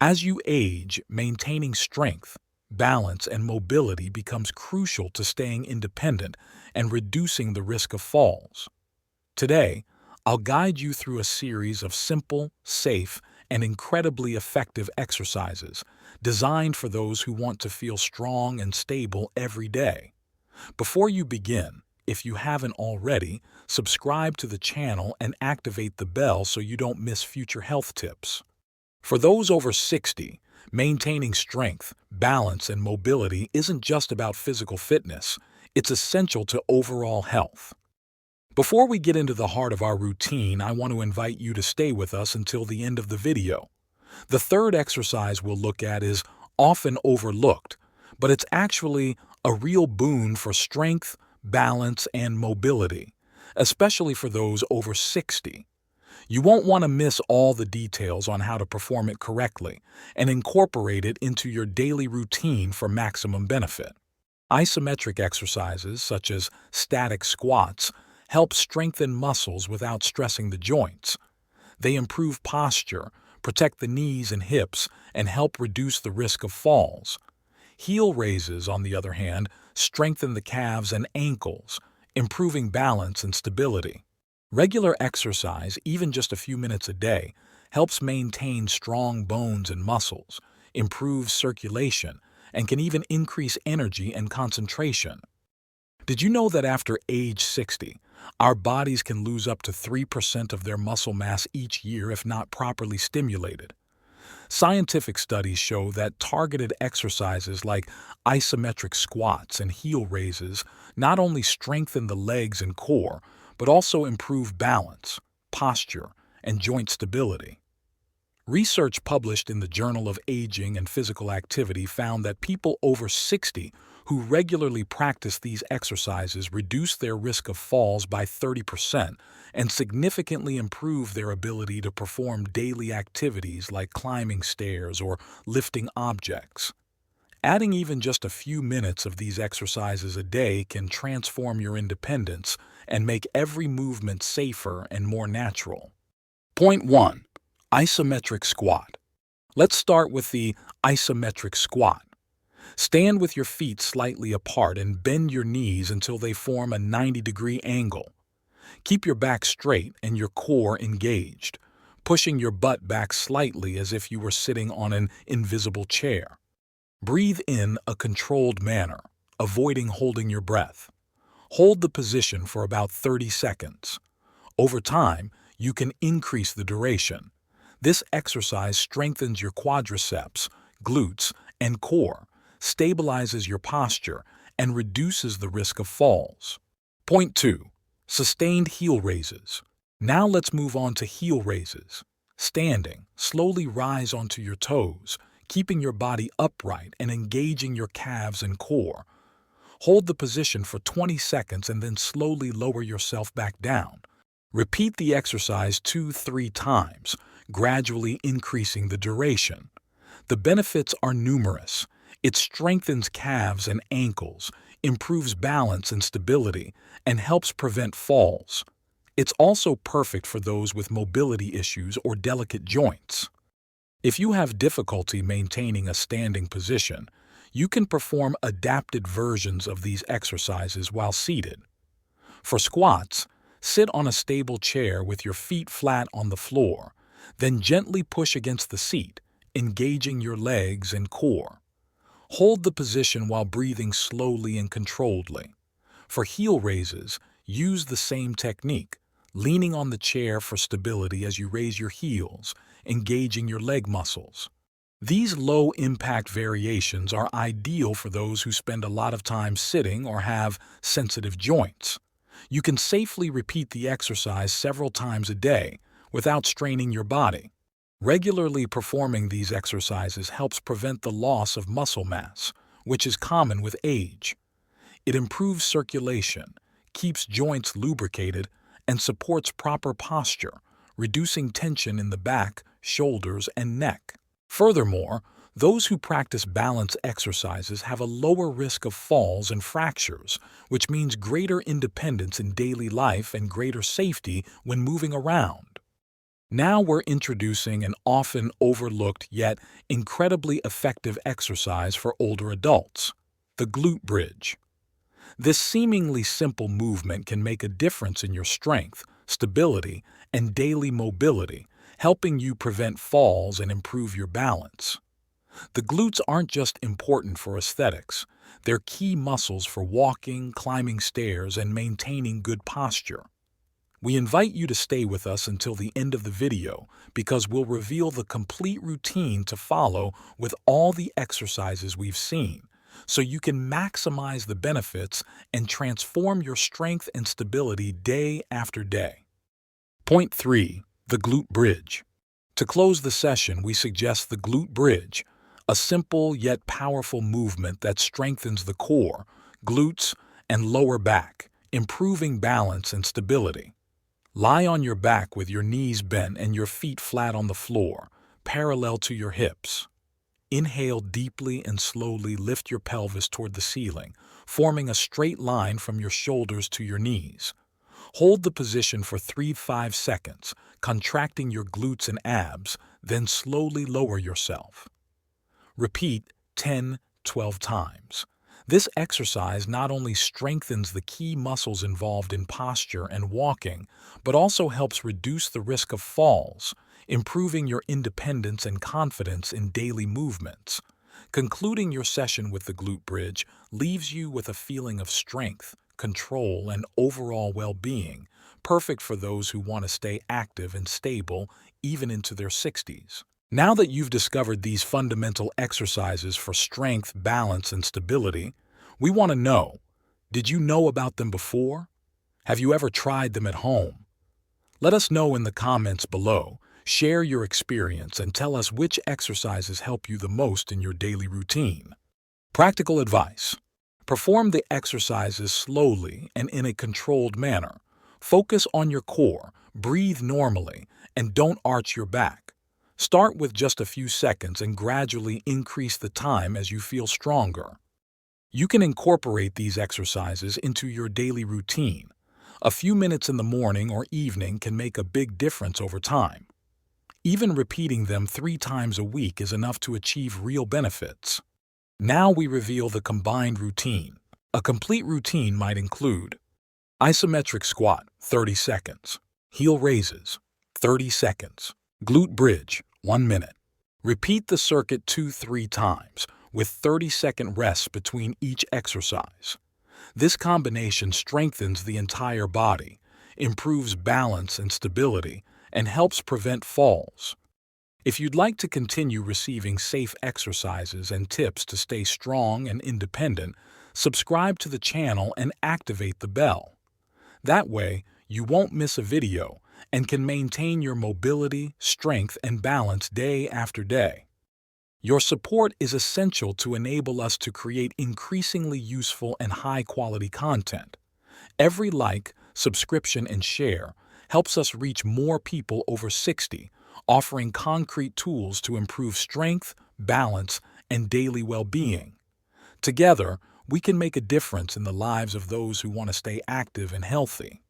As you age, maintaining strength, balance, and mobility becomes crucial to staying independent and reducing the risk of falls. Today, I'll guide you through a series of simple, safe, and incredibly effective exercises designed for those who want to feel strong and stable every day. Before you begin, if you haven't already, subscribe to the channel and activate the bell so you don't miss future health tips. For those over 60, maintaining strength, balance, and mobility isn't just about physical fitness, it's essential to overall health. Before we get into the heart of our routine, I want to invite you to stay with us until the end of the video. The third exercise we'll look at is often overlooked, but it's actually a real boon for strength, balance, and mobility, especially for those over 60. You won't want to miss all the details on how to perform it correctly and incorporate it into your daily routine for maximum benefit. Isometric exercises, such as static squats, help strengthen muscles without stressing the joints. They improve posture, protect the knees and hips, and help reduce the risk of falls. Heel raises, on the other hand, strengthen the calves and ankles, improving balance and stability. Regular exercise, even just a few minutes a day, helps maintain strong bones and muscles, improves circulation, and can even increase energy and concentration. Did you know that after age 60, our bodies can lose up to 3% of their muscle mass each year if not properly stimulated? Scientific studies show that targeted exercises like isometric squats and heel raises not only strengthen the legs and core, but also improve balance, posture, and joint stability. Research published in the Journal of Aging and Physical Activity found that people over 60 who regularly practice these exercises reduce their risk of falls by 30% and significantly improve their ability to perform daily activities like climbing stairs or lifting objects. Adding even just a few minutes of these exercises a day can transform your independence and make every movement safer and more natural. Point 1. Isometric squat. Let's start with the isometric squat. Stand with your feet slightly apart and bend your knees until they form a 90-degree angle. Keep your back straight and your core engaged, pushing your butt back slightly as if you were sitting on an invisible chair. Breathe in a controlled manner, avoiding holding your breath. Hold the position for about 30 seconds. Over time, you can increase the duration. This exercise strengthens your quadriceps, glutes, and core, stabilizes your posture, and reduces the risk of falls. Point 2. Sustained heel raises. Now let's move on to heel raises. Standing, slowly rise onto your toes, keeping your body upright and engaging your calves and core. Hold the position for 20 seconds and then slowly lower yourself back down. Repeat the exercise 2-3 times, gradually increasing the duration. The benefits are numerous. It strengthens calves and ankles, improves balance and stability, and helps prevent falls. It's also perfect for those with mobility issues or delicate joints. If you have difficulty maintaining a standing position, you can perform adapted versions of these exercises while seated. For squats, sit on a stable chair with your feet flat on the floor, then gently push against the seat, engaging your legs and core. Hold the position while breathing slowly and controlledly. For heel raises, use the same technique, leaning on the chair for stability as you raise your heels, engaging your leg muscles. These low-impact variations are ideal for those who spend a lot of time sitting or have sensitive joints. You can safely repeat the exercise several times a day without straining your body. Regularly performing these exercises helps prevent the loss of muscle mass, which is common with age. It improves circulation, keeps joints lubricated, and supports proper posture, reducing tension in the back, shoulders, and neck. Furthermore, those who practice balance exercises have a lower risk of falls and fractures, which means greater independence in daily life and greater safety when moving around. Now we're introducing an often overlooked yet incredibly effective exercise for older adults, the glute bridge. This seemingly simple movement can make a difference in your strength, stability, and daily mobility, helping you prevent falls and improve your balance. The glutes aren't just important for aesthetics, they're key muscles for walking, climbing stairs, and maintaining good posture. We invite you to stay with us until the end of the video because we'll reveal the complete routine to follow with all the exercises we've seen, so you can maximize the benefits and transform your strength and stability day after day. Point 3. The glute bridge. To close the session, we suggest the glute bridge, a simple yet powerful movement that strengthens the core, glutes, and lower back, improving balance and stability. Lie on your back with your knees bent and your feet flat on the floor, parallel to your hips. Inhale deeply and slowly lift your pelvis toward the ceiling, forming a straight line from your shoulders to your knees. Hold the position for 3-5 seconds, contracting your glutes and abs, then slowly lower yourself. Repeat 10-12 times. This exercise not only strengthens the key muscles involved in posture and walking, but also helps reduce the risk of falls, improving your independence and confidence in daily movements. Concluding your session with the glute bridge leaves you with a feeling of strength, control, and overall well-being, perfect for those who want to stay active and stable even into their 60s. Now that you've discovered these fundamental exercises for strength, balance, and stability, we want to know, did you know about them before? Have you ever tried them at home? Let us know in the comments below. Share your experience and tell us which exercises help you the most in your daily routine. Practical advice. Perform the exercises slowly and in a controlled manner. Focus on your core, breathe normally, and don't arch your back. Start with just a few seconds and gradually increase the time as you feel stronger. You can incorporate these exercises into your daily routine. A few minutes in the morning or evening can make a big difference over time. Even repeating them 3 times a week is enough to achieve real benefits. Now we reveal the combined routine. A complete routine might include isometric squat, 30 seconds. Heel raises, 30 seconds. Glute bridge, 1 minute. Repeat the circuit 2-3 times, with 30-second rests between each exercise. This combination strengthens the entire body, improves balance and stability, and helps prevent falls. If you'd like to continue receiving safe exercises and tips to stay strong and independent, subscribe to the channel and activate the bell. That way, you won't miss a video and can maintain your mobility, strength, and balance day after day. Your support is essential to enable us to create increasingly useful and high-quality content. Every like, subscription, and share helps us reach more people over 60, offering concrete tools to improve strength, balance, and daily well-being. Together, we can make a difference in the lives of those who want to stay active and healthy.